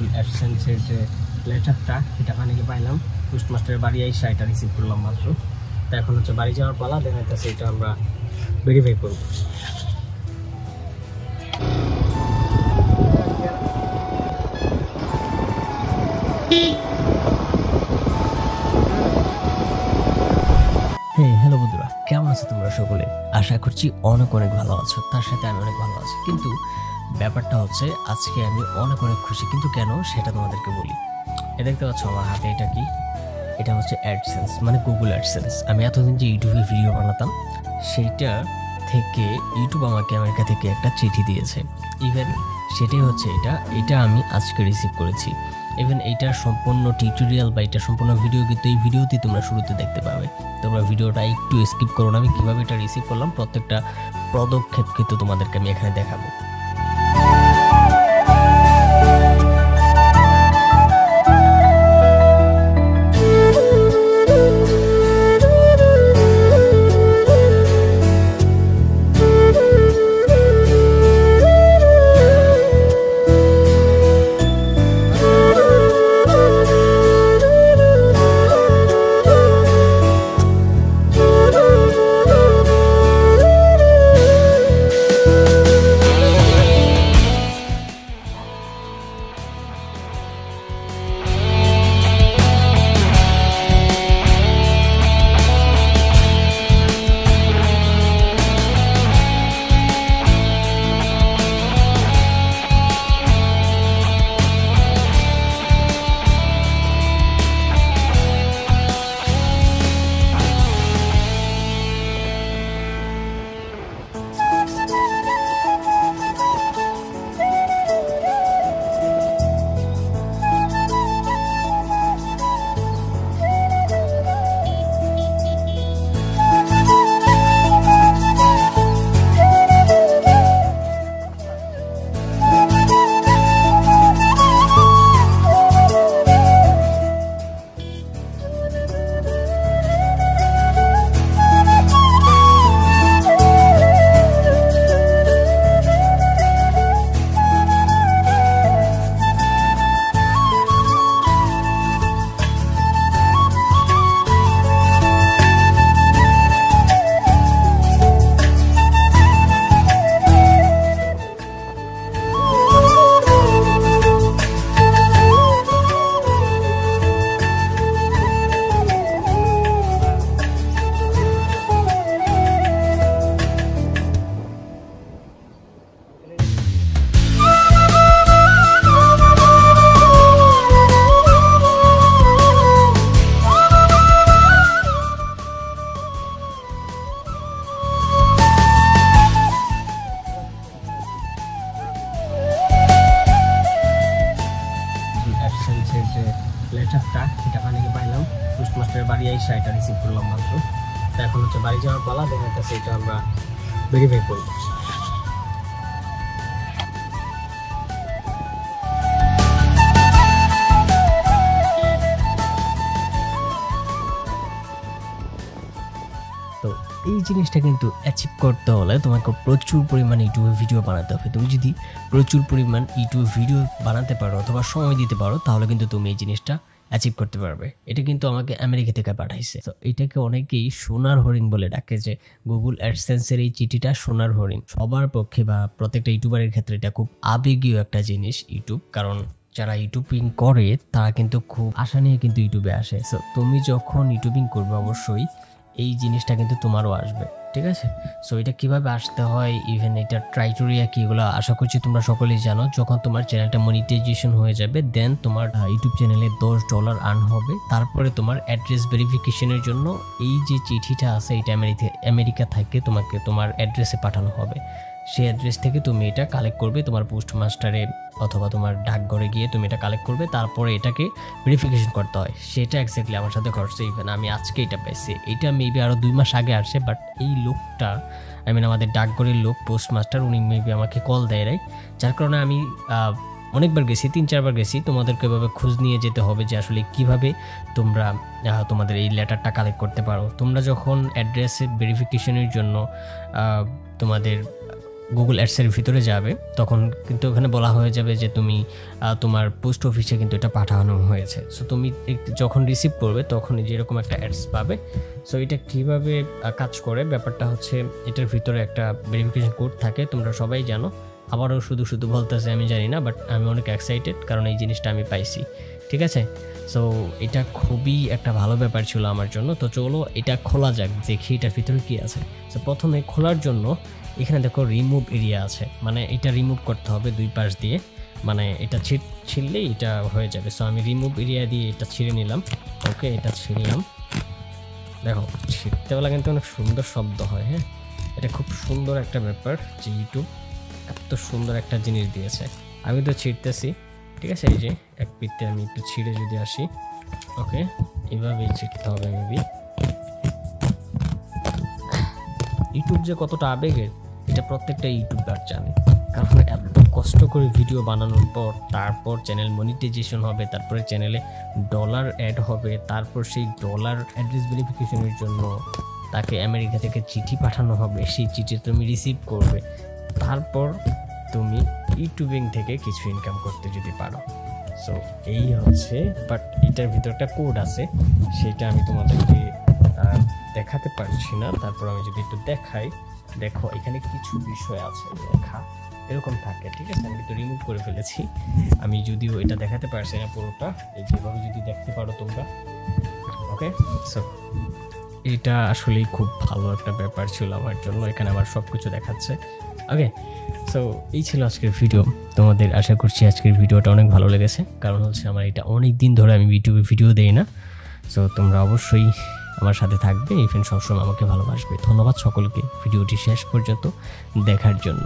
Google অ্যাডসেন্সের যে লেটারটা এটা ফাইনালি পাইলাম। পোস্টমাস্টারের বাড়ি এসে এটা রিসিভ করলাম মাত্র। তো এখন হচ্ছে বাড়ি যাওয়ার পালা, দেন হচ্ছে এটা আমরা ভেরিফাই করব। হ্যালো বন্ধুরা, কেমন আছো তোমরা সকলে? আশা করছি অনেক ভালো আছো, তার সাথে আমি অনেক ভালো আছি। কিন্তু ব্যাপারটা হচ্ছে আজকে আমি অনেক খুশি। কিন্তু কেন সেটা তোমাদেরকে বলি। দেখতে পাচ্ছ আমার হাতে এটা কি? এটা হচ্ছে অ্যাডসেন্স, মানে গুগল অ্যাডসেন্স। আমি এতদিন যে ইউটিউবে ভিডিও বানাতাম সেইটা থেকে ইউটিউব আমাকে আমেরিকা থেকে একটা চিঠি দিয়েছে। ইভেন সেটাই হচ্ছে এটা আমি আজকে রিসিভ করেছি। ইভেন এইটার সম্পূর্ণ টিউটোরিয়াল বা এটা সম্পূর্ণ ভিডিও কিন্তু এই ভিডিওতেই তোমরা শুরুতে দেখতে পাবে। তোমরা ভিডিওটা একটু স্কিপ করো না। আমি কীভাবে এটা রিসিভ করলাম প্রত্যেকটা পদক্ষেপ কিন্তু তোমাদেরকে আমি এখানে দেখাবো। যে লেটারটা এটা ফাইনালি পাইলাম। পোস্টমাস্টারের বাড়ি এসে এটা রিসিভ করলাম মাত্র। তো এখন হচ্ছে বাড়ি যাওয়ার পালা, দেন হচ্ছে এটা আমরা ভেরিফাই করব। তো এই জিনিসটা কিন্তু অ্যাচিভ করতে হলে তোমাকে প্রচুর পরিমাণ ইউটিউবে ভিডিও বানাতে হবে। তুমি যদি প্রচুর পরিমাণ ইউটিউবে ভিডিও বানাতে পারো অথবা সময় দিতে পারো তাহলে কিন্তু তুমি এই জিনিসটা অ্যাচিভ করতে পারবে। এটা কিন্তু আমাকে আমেরিকা থেকে পাঠাইছে। তো এটাকে অনেকেই সোনার হরিণ বলে ডাকে, যে গুগল অ্যাডসেন্সের এই চিঠিটা সোনার হরিণ। সবার পক্ষে বা প্রত্যেকটা ইউটিউবারের ক্ষেত্রে এটা খুব আবেগীয় একটা জিনিস ইউটিউব, কারণ যারা ইউটিউবিং করে তারা কিন্তু খুব আশা নিয়ে কিন্তু ইউটিউবে আসে। সো তুমি যখন ইউটিউবিং করবে অবশ্যই এই জিনিসটা কিন্তু তোমারও আসবে, ঠিক আছে? সো এটা কিভাবে আসতে হয়, ইভেন এটা ক্রাইটেরিয়া কি, এগুলো আশা করছি তোমরা সকলেই জানো। যখন তোমার চ্যানেলটা মনিটাইজেশন হয়ে যাবে দেন তোমার ইউটিউব চ্যানেলে $10 আর্ন হবে। তারপরে তোমার অ্যাড্রেস ভেরিফিকেশনের জন্য এই যে চিঠিটা আছে এটা আমেরিকা থেকে তোমাকে তোমার অ্যাড্রেসে পাঠানো হবে। সেই অ্যাড্রেস থেকে তুমি এটা কালেক্ট করবে তোমার পোস্টমাস্টারে অথবা তোমার ডাকঘরে গিয়ে তুমি এটা কালেক্ট করবে। তারপরে এটাকে ভেরিফিকেশন করতে হয়। সেটা এক্স্যাক্টলি আমার সাথে ঘটছে। ইভেন আমি আজকে এটা পাইছি। এটা মেবি আরও 2 মাস আগে আসে, বাট এই লোকটা আমাদের ডাকঘরের লোক পোস্টমাস্টার উনি মেবি আমাকে কল দেয়, রাইট? যার কারণে আমি অনেকবার গেছি, 3-4 বার গেছি। তোমাদেরকে এভাবে খোঁজ নিয়ে যেতে হবে যে আসলে কিভাবে তোমরা তোমাদের এই লেটারটা কালেক্ট করতে পারো। তোমরা যখন অ্যাড্রেসের ভেরিফিকেশনের জন্য তোমাদের গুগল অ্যাডসের ভিতরে যাবে তখন কিন্তু ওখানে বলা হয়ে যাবে যে তুমি তোমার পোস্ট অফিসে কিন্তু এটা পাঠানো হয়েছে। সো তুমি যখন রিসিভ করবে তখন যেরকম একটা অ্যাডস পাবে। সো এটা কীভাবে কাজ করে ব্যাপারটা হচ্ছে এটার ভিতরে একটা ভেরিফিকেশন কোড থাকে, তোমরা সবাই জানো। আবারও শুধু শুধু বলতেছে আমি জানি না, বাট আমি অনেক এক্সাইটেড কারণ এই জিনিসটা আমি পাইছি, ঠিক আছে। সো এটা খুবই একটা ভালো ব্যাপার ছিল আমার জন্য। তো চলো এটা খোলা যাক, দেখি এটার ভিতরে কী আছে। সো প্রথমে খোলার জন্য এখানে দেখো রিমুভ এরিয়া আছে, মানে এটা রিমুভ করতে হবে দুই পাশ দিয়ে, মানে এটা ছিঁড়লেই এটা হয়ে যাবে। সো আমি রিমুভ এরিয়া দিয়ে এটা ছিঁড়ে নিলাম। ওকে, এটা ছিঁড়লাম। দেখো ছিঁড়তে বেলা কিন্তু অনেক সুন্দর শব্দ হয়। হ্যাঁ, এটা খুব সুন্দর একটা ব্যাপার যে ইউটিউব এত সুন্দর একটা জিনিস দিয়েছে। আমি তো ছিঁড়তেছি, ঠিক আছে। এই যে এক পিঠে আমি একটু ছিঁড়ে যদি আসি, ওকে, এইভাবেই ছিঁড়তে হবে মেবি। ইউটিউব যে কতটা আবেগের এটা প্রত্যেকটা ইউটিউবার জানে, কারণ এত কষ্ট করে ভিডিও বানানোর পর তারপর চ্যানেল মনিটাইজেশন হবে, তারপরে চ্যানেলে ডলার অ্যাড হবে, তারপর সেই ডলার অ্যাড্রেস ভেরিফিকেশনের জন্য তাকে আমেরিকা থেকে চিঠি পাঠানো হবে, সেই চিঠি তুমি রিসিভ করবে, তারপর তুমি ইউটিউবিং থেকে কিছু ইনকাম করতে যদি পারো। সো এই হচ্ছে, বাট এটার ভিতরে একটা কোড আছে, সেটা আমি তোমাদেরকে দেখাতে পারছি না। তারপর আমি যদি একটু দেখাই, দেখো এখানে কিছু বিষয় আছে লেখা, এরকম থাকে, ঠিক আছে। আমি তো রিমুভ করে ফেলেছি, আমি যদিও এটা দেখাতে পারছি না পুরোটা, এই যেভাবে যদি দেখতে পারো তোমরা। ওকে, সো এটা আসলেই খুব ভালো একটা ব্যাপার ছিল আমার জন্য, এখানে আবার সব কিছু দেখাচ্ছে। ওকে, সো এই ছিল আজকের ভিডিও তোমাদের। আশা করছি আজকের ভিডিওটা অনেক ভালো লেগেছে, কারণ হচ্ছে আমার এটা অনেক দিন ধরে আমি ইউটিউবে ভিডিও দেই না। সো তোমরা অবশ্যই আমার সাথে থাকবে, ইভেন সবসময় আমাকে ভালোবাসবে। ধন্যবাদ সকলকে ভিডিওটি শেষ পর্যন্ত দেখার জন্য।